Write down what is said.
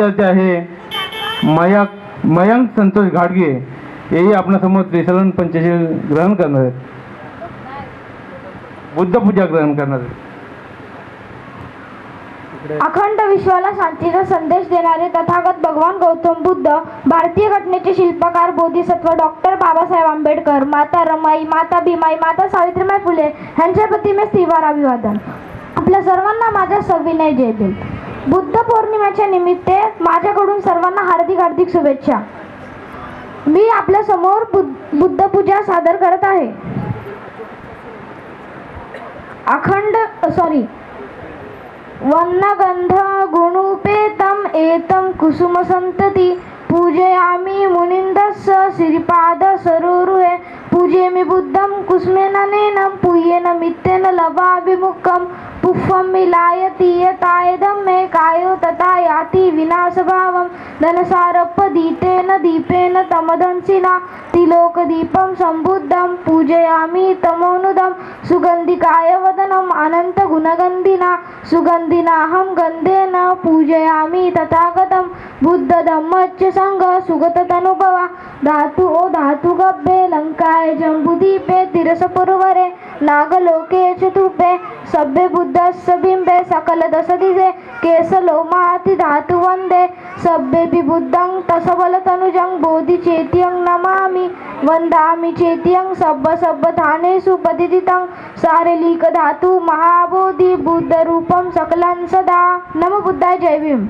विद्यार्थी आहे मयंक संतोष घाडगे, हेही आपणासमोर त्रिशरण पंचशील ग्रहण करणार आहेत, बुद्धपूजा ग्रहण करणार आहेत. अखंड विश्वाला शांतीचा संदेश देणारे तथागत भगवान गौतम बुद्ध, भारतीय घटनेचे शिल्पकार बोधिसत्व डॉक्टर बाबासाहेब आंबेडकर, माता रमाई, माता भीमाई, माता सावित्रीबाई फुले यांच्या प्रतिमेस त्रिवार अभिवादन. आपल्या सर्वांना माझा सविनय जय भीम. बुद्ध पौर्णिमेच्या निमित्ते माझ्याकडून सर्वांना हार्दिक हार्दिक शुभेच्छा. मी आपल्या समोर बुद्ध पूजा सादर करत आहे. वन्नगंध गुणुपेतम एतम कुसुम संतती पूजयामि मुनिंदस्य श्रीपाद सरोरुहे पूजेमि बुद्धं कुसुमेन नेनं पूयेन मित्तेन लवाभिमुखं पुष्पं मिलायति यतायदं मे कायो तथा याति विनाशभावं धनसारपदीतेन दीपेन तमदंसिना तिलोकदीपं संबुद्धं पूजयामि तमोनुदं सुगन्धिकाय वदनम् अनन्तगुणगन्धिना सुगन्धिनाहं गन्धेन पूजयामि तथागतं बुद्ध धम्मच्च संघ सुगततनुभवा धातु ओ धातु गब्बे लंकाय जम्बुदीपे तिरसपुरवरे नागलोके चतुपे सभ्ये बुद्धस्य बिंबे सकल दशदिशे केसलोमाति धातु वंदे सभ्येपि बुद्धं तसबल तनुजं बोधि चेत्यं नमामि वंदामि चेत्यं सब्ब धानेषु पतितं सारेलिक धातु महाबोधि बुद्ध रूपं सकलं सदा. नमो बुद्धाय. जय भीम.